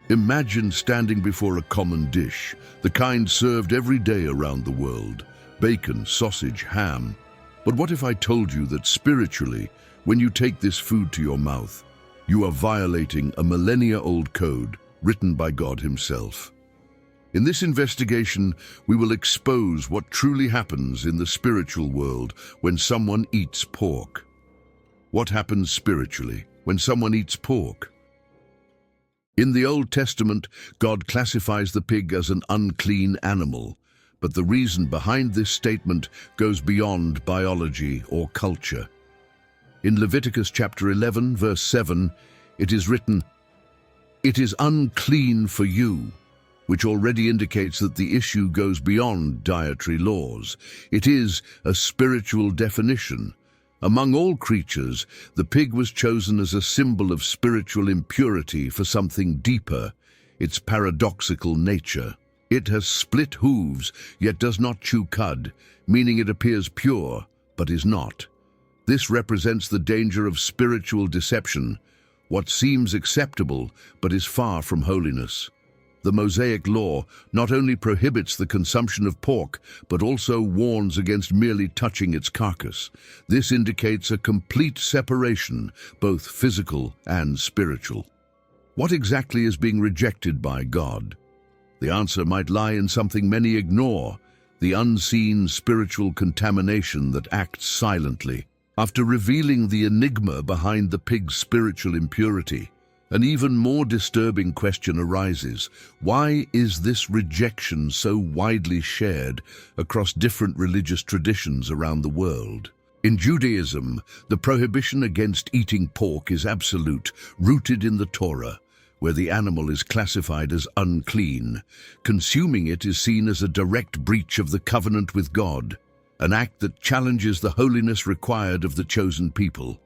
Imagine standing before a common dish, the kind served every day around the world: bacon, sausage, ham. But what if I told you that spiritually, when you take this food to your mouth, you are violating a millennia-old code written by God Himself? In this investigation, we will expose what truly happens in the spiritual world when someone eats pork. What happens spiritually when someone eats pork? In the Old Testament, God classifies the pig as an unclean animal, but the reason behind this statement goes beyond biology or culture. In Leviticus chapter 11, verse 7, it is written, "It is unclean for you," which already indicates that the issue goes beyond dietary laws. It is a spiritual definition. Among all creatures, the pig was chosen as a symbol of spiritual impurity for something deeper, its paradoxical nature. It has split hooves, yet does not chew cud, meaning it appears pure, but is not. This represents the danger of spiritual deception, what seems acceptable, but is far from holiness. The Mosaic Law not only prohibits the consumption of pork, but also warns against merely touching its carcass. This indicates a complete separation, both physical and spiritual. What exactly is being rejected by God? The answer might lie in something many ignore: the unseen spiritual contamination that acts silently. After revealing the enigma behind the pig's spiritual impurity, an even more disturbing question arises: why is this rejection so widely shared across different religious traditions around the world? In Judaism, the prohibition against eating pork is absolute, rooted in the Torah, where the animal is classified as unclean. Consuming it is seen as a direct breach of the covenant with God, an act that challenges the holiness required of the chosen people.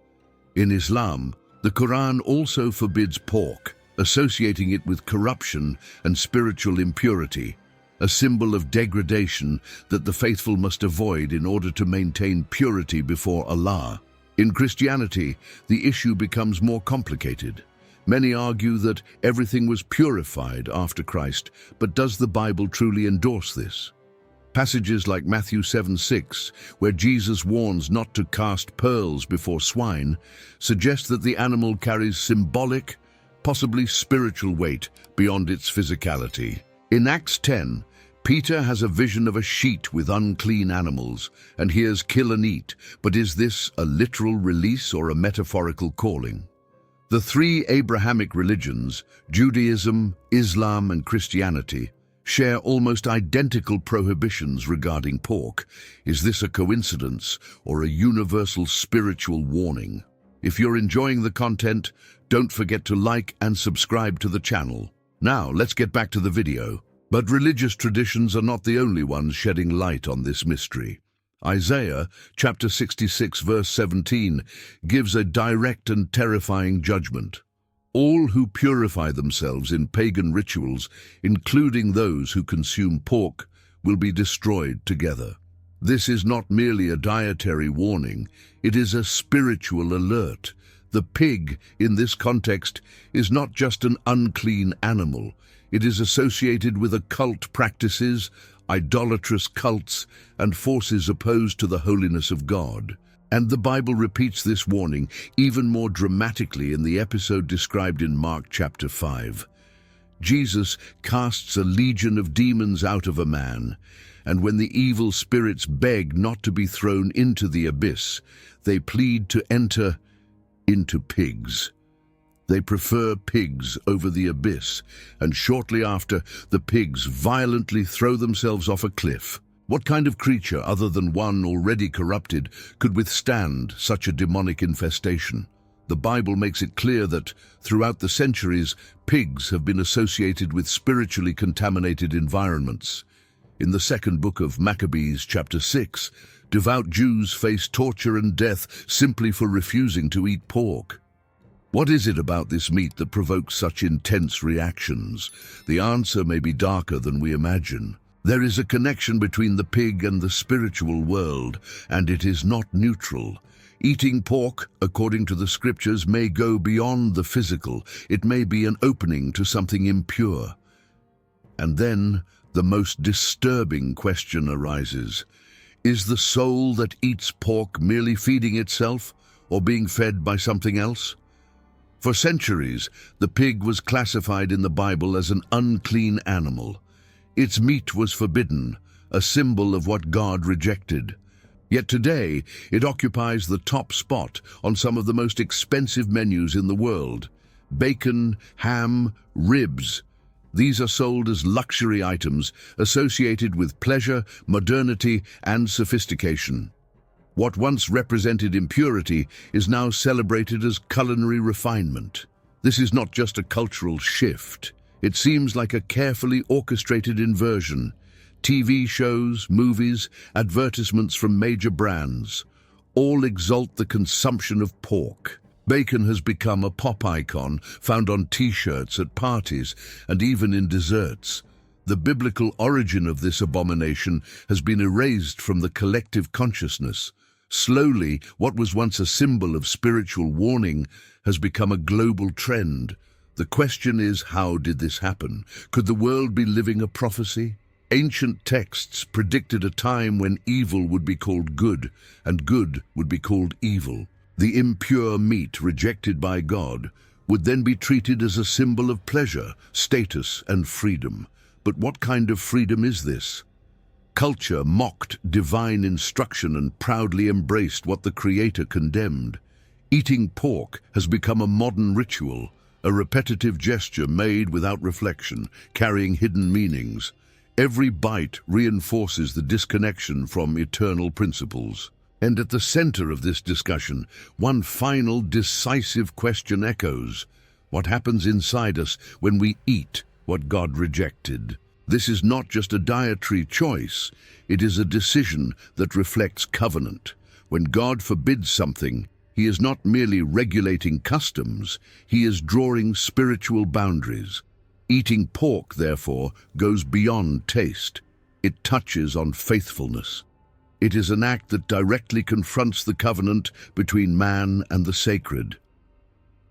In Islam, the Quran also forbids pork, associating it with corruption and spiritual impurity, a symbol of degradation that the faithful must avoid in order to maintain purity before Allah. In Christianity, the issue becomes more complicated. Many argue that everything was purified after Christ, but does the Bible truly endorse this? Passages like Matthew 7:6, where Jesus warns not to cast pearls before swine, suggest that the animal carries symbolic, possibly spiritual weight beyond its physicality. In Acts 10, Peter has a vision of a sheet with unclean animals and hears "kill and eat," but is this a literal release or a metaphorical calling? The three Abrahamic religions, Judaism, Islam, and Christianity, share almost identical prohibitions regarding pork. Is this a coincidence or a universal spiritual warning? If you're enjoying the content, don't forget to like and subscribe to the channel. Now, let's get back to the video. But religious traditions are not the only ones shedding light on this mystery. Isaiah chapter 66 verse 17 gives a direct and terrifying judgment. All who purify themselves in pagan rituals, including those who consume pork, will be destroyed together. This is not merely a dietary warning, it is a spiritual alert. The pig, in this context, is not just an unclean animal. It is associated with occult practices, idolatrous cults, and forces opposed to the holiness of God. And the Bible repeats this warning even more dramatically in the episode described in Mark chapter 5. Jesus casts a legion of demons out of a man, and when the evil spirits beg not to be thrown into the abyss, they plead to enter into pigs. They prefer pigs over the abyss, and shortly after, the pigs violently throw themselves off a cliff. What kind of creature, other than one already corrupted, could withstand such a demonic infestation? The Bible makes it clear that, throughout the centuries, pigs have been associated with spiritually contaminated environments. In the second book of Maccabees, chapter 6, devout Jews face torture and death simply for refusing to eat pork. What is it about this meat that provokes such intense reactions? The answer may be darker than we imagine. There is a connection between the pig and the spiritual world, and it is not neutral. Eating pork, according to the scriptures, may go beyond the physical. It may be an opening to something impure. And then the most disturbing question arises. Is the soul that eats pork merely feeding itself or being fed by something else? For centuries, the pig was classified in the Bible as an unclean animal. Its meat was forbidden, a symbol of what God rejected. Yet today, it occupies the top spot on some of the most expensive menus in the world. Bacon, ham, ribs. These are sold as luxury items associated with pleasure, modernity, and sophistication. What once represented impurity is now celebrated as culinary refinement. This is not just a cultural shift. It seems like a carefully orchestrated inversion. TV shows, movies, advertisements from major brands all exalt the consumption of pork. Bacon has become a pop icon found on T-shirts at parties and even in desserts. The biblical origin of this abomination has been erased from the collective consciousness. Slowly, what was once a symbol of spiritual warning has become a global trend. The question is, how did this happen? Could the world be living a prophecy? Ancient texts predicted a time when evil would be called good and good would be called evil. The impure meat rejected by God would then be treated as a symbol of pleasure, status, and freedom. But what kind of freedom is this? Culture mocked divine instruction and proudly embraced what the Creator condemned. Eating pork has become a modern ritual, a repetitive gesture made without reflection, carrying hidden meanings. Every bite reinforces the disconnection from eternal principles. And at the center of this discussion, one final decisive question echoes. What happens inside us when we eat what God rejected? This is not just a dietary choice, it is a decision that reflects covenant. When God forbids something, He is not merely regulating customs, He is drawing spiritual boundaries. Eating pork, therefore, goes beyond taste. It touches on faithfulness. It is an act that directly confronts the covenant between man and the sacred.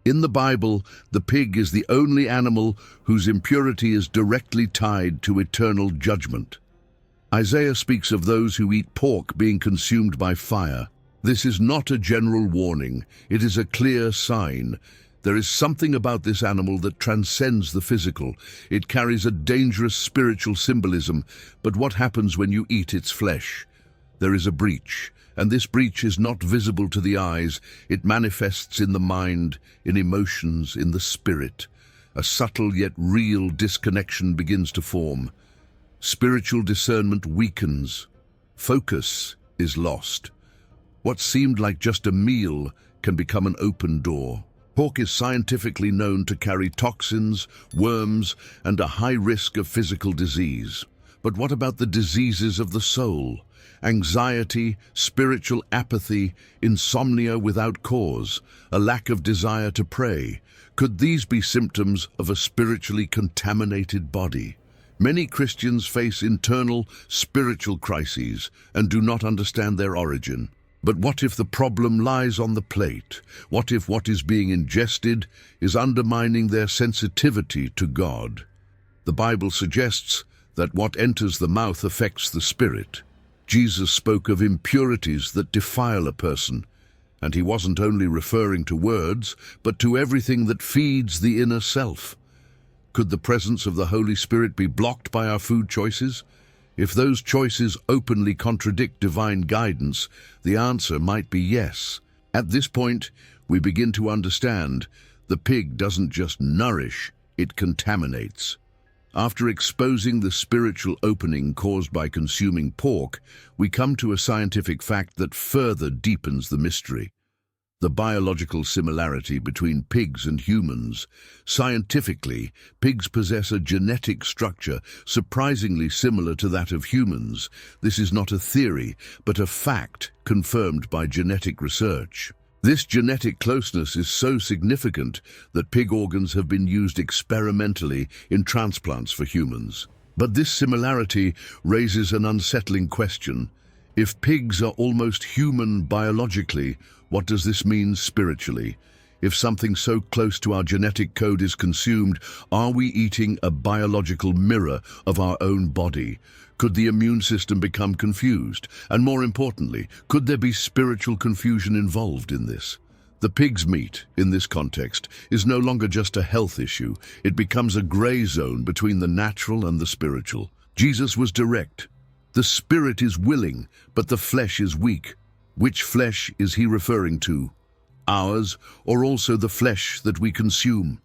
In the Bible, the pig is the only animal whose impurity is directly tied to eternal judgment. Isaiah speaks of those who eat pork being consumed by fire. This is not a general warning, it is a clear sign. There is something about this animal that transcends the physical. It carries a dangerous spiritual symbolism, but what happens when you eat its flesh? There is a breach. And this breach is not visible to the eyes. It manifests in the mind, in emotions, in the spirit. A subtle yet real disconnection begins to form. Spiritual discernment weakens. Focus is lost. What seemed like just a meal can become an open door. Pork is scientifically known to carry toxins, worms, and a high risk of physical disease. But what about the diseases of the soul? Anxiety, spiritual apathy, insomnia without cause, a lack of desire to pray. Could these be symptoms of a spiritually contaminated body? Many Christians face internal spiritual crises and do not understand their origin. But what if the problem lies on the plate? What if what is being ingested is undermining their sensitivity to God? The Bible suggests that what enters the mouth affects the spirit. Jesus spoke of impurities that defile a person, and He wasn't only referring to words, but to everything that feeds the inner self. Could the presence of the Holy Spirit be blocked by our food choices? If those choices openly contradict divine guidance, the answer might be yes. At this point, we begin to understand the pig doesn't just nourish, it contaminates. After exposing the spiritual opening caused by consuming pork, we come to a scientific fact that further deepens the mystery. The biological similarity between pigs and humans. Scientifically, pigs possess a genetic structure surprisingly similar to that of humans. This is not a theory, but a fact confirmed by genetic research. This genetic closeness is so significant that pig organs have been used experimentally in transplants for humans. But this similarity raises an unsettling question. If pigs are almost human biologically, what does this mean spiritually? If something so close to our genetic code is consumed, are we eating a biological mirror of our own body? Could the immune system become confused? And more importantly, could there be spiritual confusion involved in this? The pig's meat, in this context, is no longer just a health issue. It becomes a gray zone between the natural and the spiritual. Jesus was direct. The spirit is willing, but the flesh is weak. Which flesh is he referring to? Ours, or also the flesh that we consume?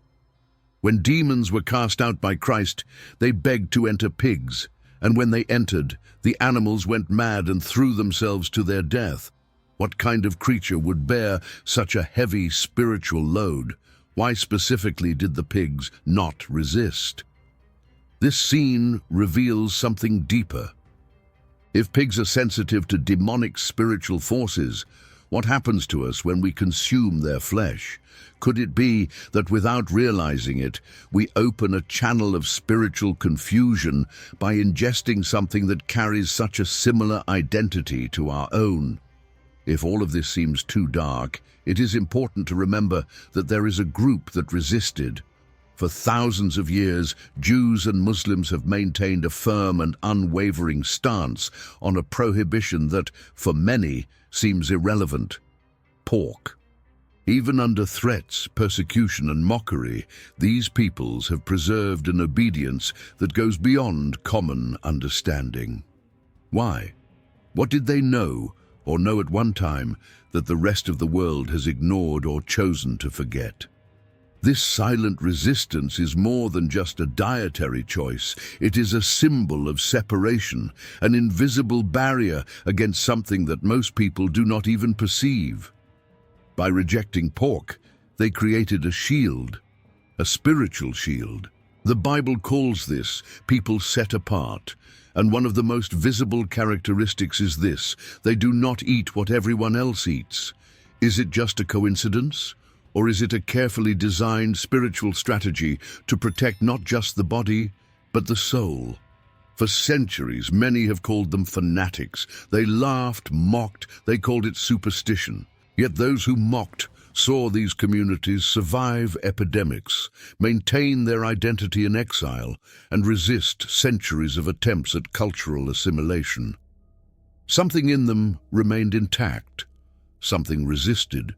When demons were cast out by Christ, they begged to enter pigs, and when they entered, the animals went mad and threw themselves to their death. What kind of creature would bear such a heavy spiritual load? Why specifically did the pigs not resist? This scene reveals something deeper. If pigs are sensitive to demonic spiritual forces, what happens to us when we consume their flesh? Could it be that without realizing it, we open a channel of spiritual confusion by ingesting something that carries such a similar identity to our own? If all of this seems too dark, it is important to remember that there is a group that resisted. For thousands of years, Jews and Muslims have maintained a firm and unwavering stance on a prohibition that, for many, seems irrelevant: pork. Even under threats, persecution, and mockery, these peoples have preserved an obedience that goes beyond common understanding. Why? What did they know, or know at one time, that the rest of the world has ignored or chosen to forget? This silent resistance is more than just a dietary choice. It is a symbol of separation, an invisible barrier against something that most people do not even perceive. By rejecting pork, they created a shield, a spiritual shield. The Bible calls this people set apart, and one of the most visible characteristics is this: they do not eat what everyone else eats. Is it just a coincidence? Or is it a carefully designed spiritual strategy to protect not just the body, but the soul? For centuries, many have called them fanatics. They laughed, mocked, they called it superstition. Yet those who mocked saw these communities survive epidemics, maintain their identity in exile, and resist centuries of attempts at cultural assimilation. Something in them remained intact. Something resisted.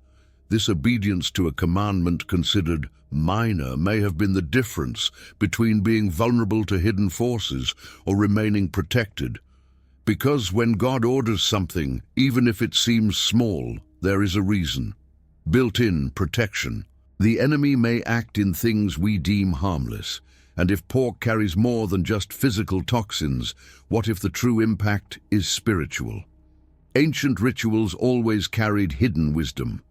This obedience to a commandment considered minor may have been the difference between being vulnerable to hidden forces or remaining protected. Because when God orders something, even if it seems small, there is a reason. Built-in protection. The enemy may act in things we deem harmless, and if pork carries more than just physical toxins, what if the true impact is spiritual? Ancient rituals always carried hidden wisdom.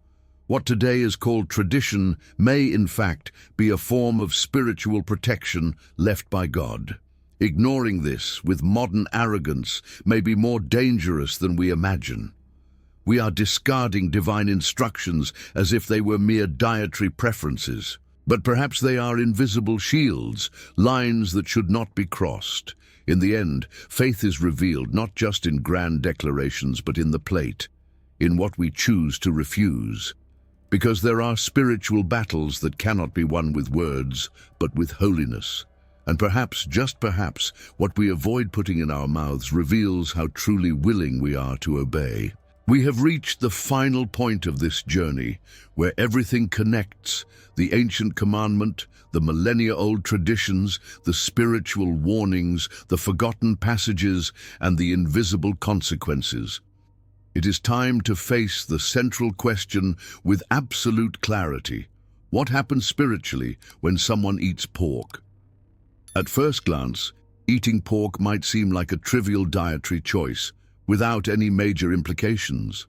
What today is called tradition may, in fact, be a form of spiritual protection left by God. Ignoring this with modern arrogance may be more dangerous than we imagine. We are discarding divine instructions as if they were mere dietary preferences. But perhaps they are invisible shields, lines that should not be crossed. In the end, faith is revealed not just in grand declarations, but in the plate, in what we choose to refuse. Because there are spiritual battles that cannot be won with words, but with holiness. And perhaps, just perhaps, what we avoid putting in our mouths reveals how truly willing we are to obey. We have reached the final point of this journey, where everything connects: the ancient commandment, the millennia-old traditions, the spiritual warnings, the forgotten passages, and the invisible consequences. It is time to face the central question with absolute clarity. What happens spiritually when someone eats pork? At first glance, eating pork might seem like a trivial dietary choice, without any major implications.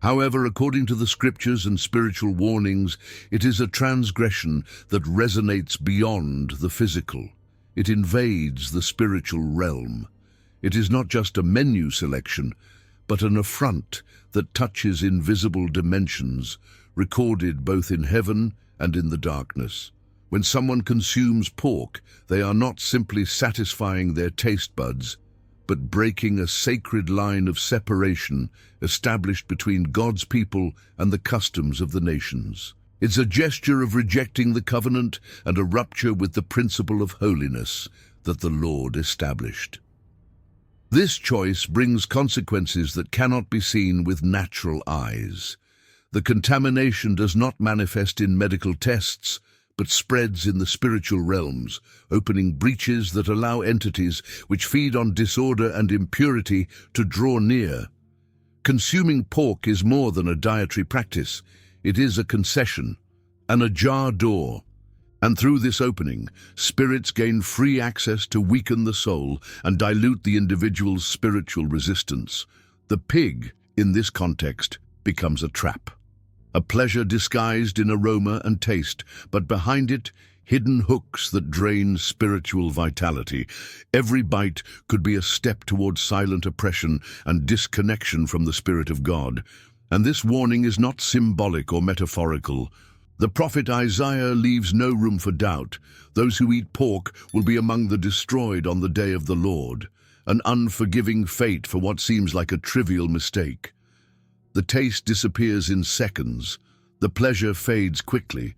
However, according to the scriptures and spiritual warnings, it is a transgression that resonates beyond the physical. It invades the spiritual realm. It is not just a menu selection, but an affront that touches invisible dimensions, recorded both in heaven and in the darkness. When someone consumes pork, they are not simply satisfying their taste buds, but breaking a sacred line of separation established between God's people and the customs of the nations. It's a gesture of rejecting the covenant and a rupture with the principle of holiness that the Lord established. This choice brings consequences that cannot be seen with natural eyes. The contamination does not manifest in medical tests, but spreads in the spiritual realms, opening breaches that allow entities which feed on disorder and impurity to draw near. Consuming pork is more than a dietary practice. It is a concession, an ajar door. And through this opening, spirits gain free access to weaken the soul and dilute the individual's spiritual resistance. The pig, in this context, becomes a trap. A pleasure disguised in aroma and taste, but behind it, hidden hooks that drain spiritual vitality. Every bite could be a step towards silent oppression and disconnection from the Spirit of God. And this warning is not symbolic or metaphorical. The prophet Isaiah leaves no room for doubt. Those who eat pork will be among the destroyed on the day of the Lord, an unforgiving fate for what seems like a trivial mistake. The taste disappears in seconds, the pleasure fades quickly,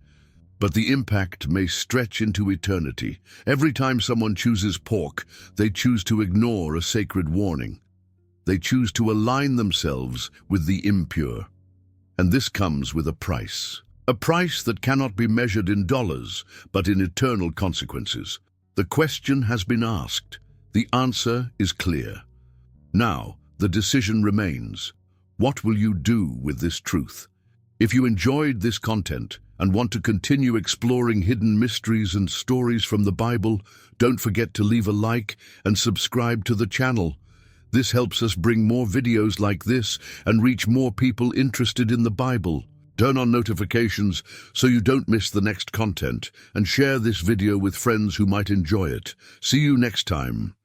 but the impact may stretch into eternity. Every time someone chooses pork, they choose to ignore a sacred warning. They choose to align themselves with the impure. And this comes with a price that cannot be measured in dollars, but in eternal consequences. The question has been asked. The answer is clear. Now, the decision remains. What will you do with this truth? If you enjoyed this content and want to continue exploring hidden mysteries and stories from the Bible, don't forget to leave a like and subscribe to the channel. This helps us bring more videos like this and reach more people interested in the Bible. Turn on notifications so you don't miss the next content, and share this video with friends who might enjoy it. See you next time.